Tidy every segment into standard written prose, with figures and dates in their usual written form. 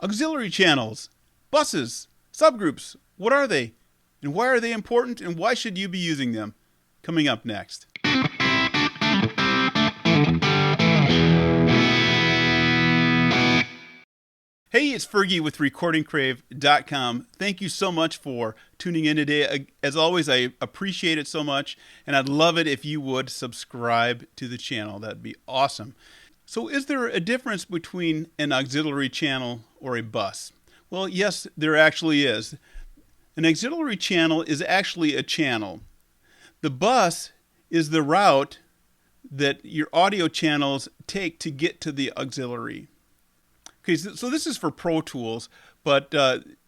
Auxiliary channels, buses, subgroups, what are they? And why are they important? And why should you be using them? Coming up next. Hey, it's Fergie with RecordingCrave.com. Thank you so much for tuning in today. As always, I appreciate it so much, and I'd love it if you would subscribe to the channel. That'd be awesome. So is there a difference between an auxiliary channel or a bus? Well, yes, there actually is. An auxiliary channel is actually a channel. The bus is the route that your audio channels take to get to the auxiliary. Okay, so this is for Pro Tools, but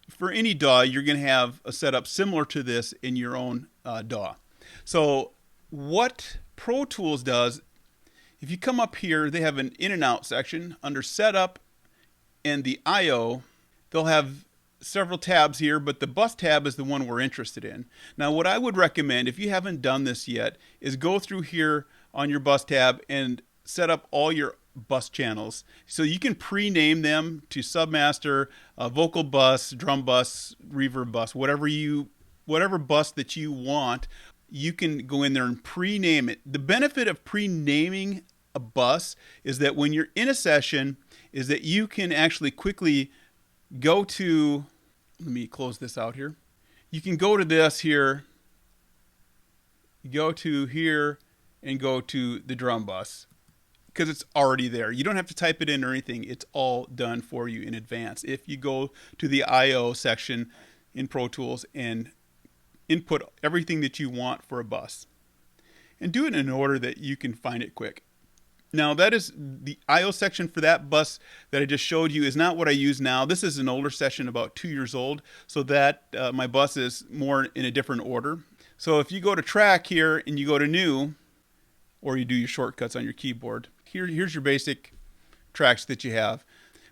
for any DAW, you're going to have a setup similar to this in your own DAW. So what Pro Tools does, if you come up here, they have an in and out section under Setup and the I/O. They'll have several tabs here, but the bus tab is the one we're interested in. Now, what I would recommend, if you haven't done this yet, is go through here on your bus tab and set up all your bus channels. So you can pre-name them to submaster, vocal bus, drum bus, reverb bus, whatever bus that you want. You can go in there and pre-name it. The benefit of pre-naming a bus is that when you're in a session, is that you can actually quickly go to, let me close this out here. You can go to this here, go to here, and go to the drum bus because it's already there. You don't have to type it in or anything. It's all done for you in advance. If you go to the I/O section in Pro Tools and input everything that you want for a bus and do it in an order that you can find it quick. Now, that is the I/O section for that bus that I just showed you is not what I use now. This is an older session, about 2 years old, so that my bus is more in a different order. So if you go to track here and you go to new, or you do your shortcuts on your keyboard, here's your basic tracks that you have.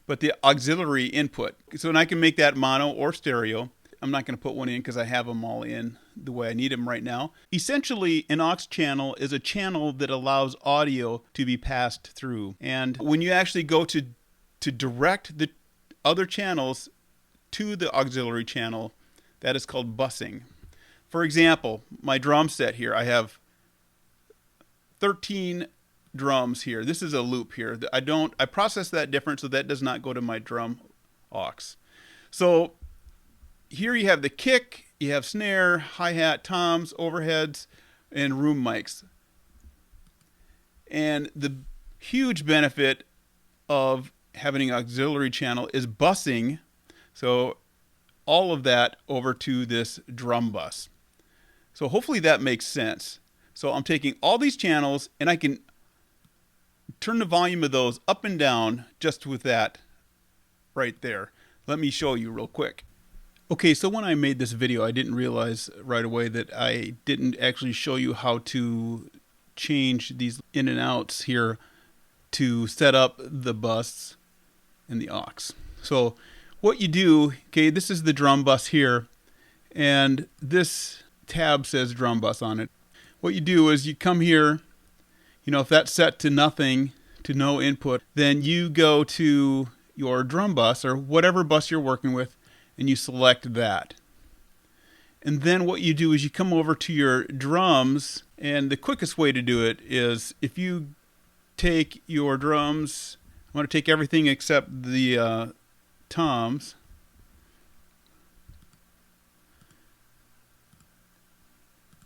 But the auxiliary input, so I can make that mono or stereo. I'm not going to put one in because I have them all in the way I need them right now. Essentially, an aux channel is a channel that allows audio to be passed through. And when you actually go to direct the other channels to the auxiliary channel, that is called busing. For example, my drum set here, I have 13 drums here. This is a loop here. I process that different, so that does not go to my drum aux. So here you have the kick, you have snare, hi-hat, toms, overheads, and room mics. And the huge benefit of having an auxiliary channel is busing, so all of that over to this drum bus. So hopefully that makes sense. So I'm taking all these channels and I can turn the volume of those up and down just with that right there. Let me show you real quick. Okay, so when I made this video, I didn't realize right away that I didn't actually show you how to change these in and outs here to set up the bus and the aux. So what you do, okay, this is the drum bus here, and this tab says drum bus on it. What you do is you come here, if that's set to nothing, to no input, then you go to your drum bus or whatever bus you're working with, and you select that. And then what you do is you come over to your drums, and the quickest way to do it is if you take your drums, I want to take everything except the toms,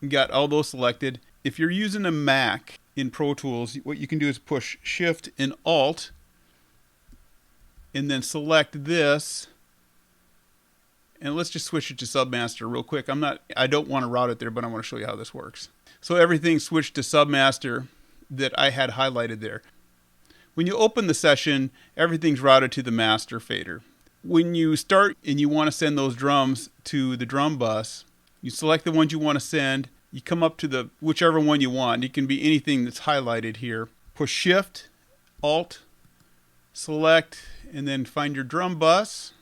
you got all those selected. If you're using a Mac in Pro Tools, what you can do is push Shift and Alt and then select this. And let's just switch it to Submaster real quick. I don't want to route it there, but I want to show you how this works. So everything switched to Submaster that I had highlighted there. When you open the session, everything's routed to the master fader. When you start and you want to send those drums to the drum bus, you select the ones you want to send. You come up to whichever one you want. It can be anything that's highlighted here. Push Shift, Alt, select, and then find your drum bus.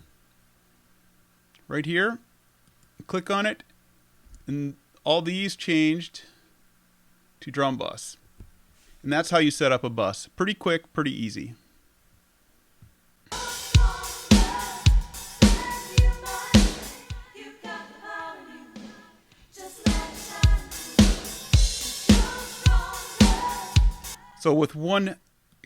Right here, click on it, and all these changed to drum bus. And that's how you set up a bus. Pretty quick, pretty easy. So with one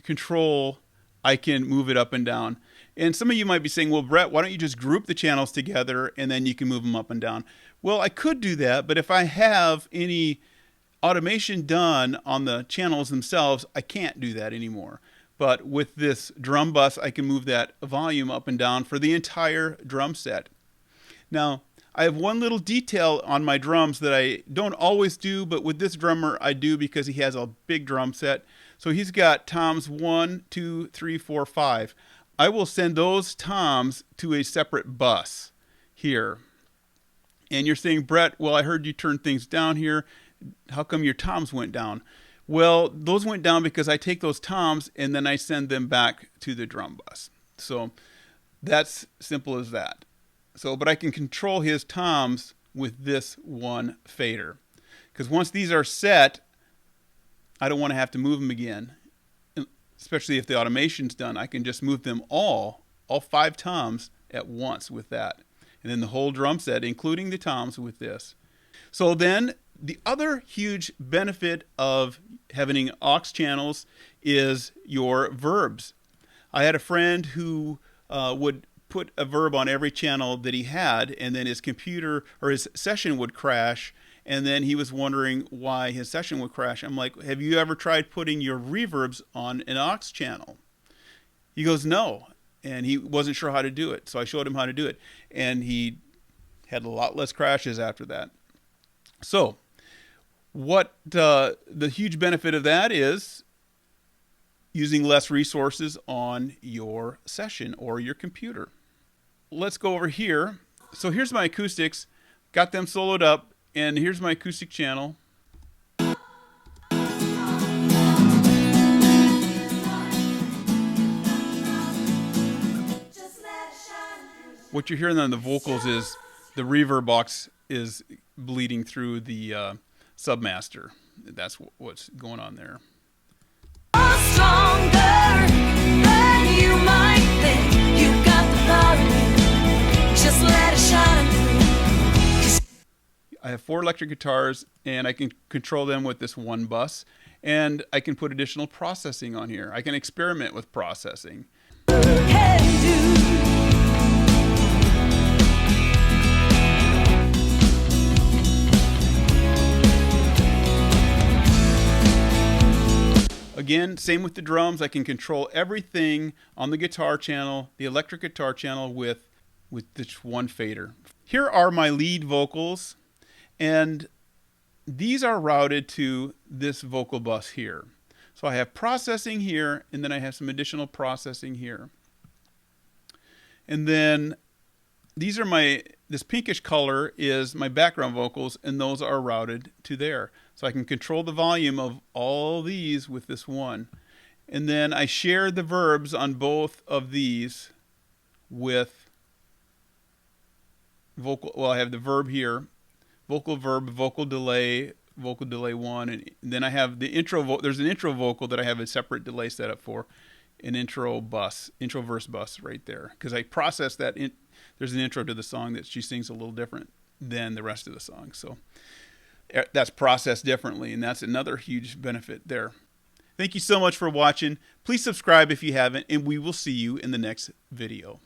control, I can move it up and down. And some of you might be saying, well, Brett, why don't you just group the channels together and then you can move them up and down? Well, I could do that, but if I have any automation done on the channels themselves, I can't do that anymore. But with this drum bus, I can move that volume up and down for the entire drum set. Now, I have one little detail on my drums that I don't always do, but with this drummer I do because he has a big drum set. So he's got toms 1, 2, 3, 4, 5. I will send those toms to a separate bus here. And you're saying, Brett, well, I heard you turn things down here. How come your toms went down? Well, those went down because I take those toms and then I send them back to the drum bus. So that's simple as that. So, but I can control his toms with this one fader. Because once these are set, I don't want to have to move them again. Especially if the automation's done, I can just move them all 5 toms at once with that. And then the whole drum set, including the toms with this. So then the other huge benefit of having aux channels is your verbs. I had a friend who would put a verb on every channel that he had, and then his computer or his session would crash, and then he was wondering why his session would crash. I'm like, have you ever tried putting your reverbs on an aux channel? He goes, no, and he wasn't sure how to do it. So I showed him how to do it, and he had a lot less crashes after that. So what the huge benefit of that is using less resources on your session or your computer. Let's go over here. So here's my acoustics, got them soloed up, and here's my acoustic channel. What you're hearing on the vocals is the reverb box is bleeding through the submaster. That's what's going on there. Stronger than you might think. You got the power. Just let it shine through. I have 4 electric guitars, and I can control them with this one bus. And I can put additional processing on here. I can experiment with processing. Again, same with the drums. I can control everything on the guitar channel, the electric guitar channel with this one fader. Here are my lead vocals, and these are routed to this vocal bus here. So I have processing here, and then I have some additional processing here. And then these are this pinkish color is my background vocals, and those are routed to there. So I can control the volume of all these with this one. And then I share the verbs on both of these with vocal. Well, I have the verb here, vocal verb, vocal delay 1, and then I have the intro. There's an intro vocal that I have a separate delay set up for, an intro verse bus right there, because I process that. There's an intro to the song that she sings a little different than the rest of the song, so that's processed differently, and that's another huge benefit there. Thank you so much for watching. Please subscribe if you haven't, and we will see you in the next video.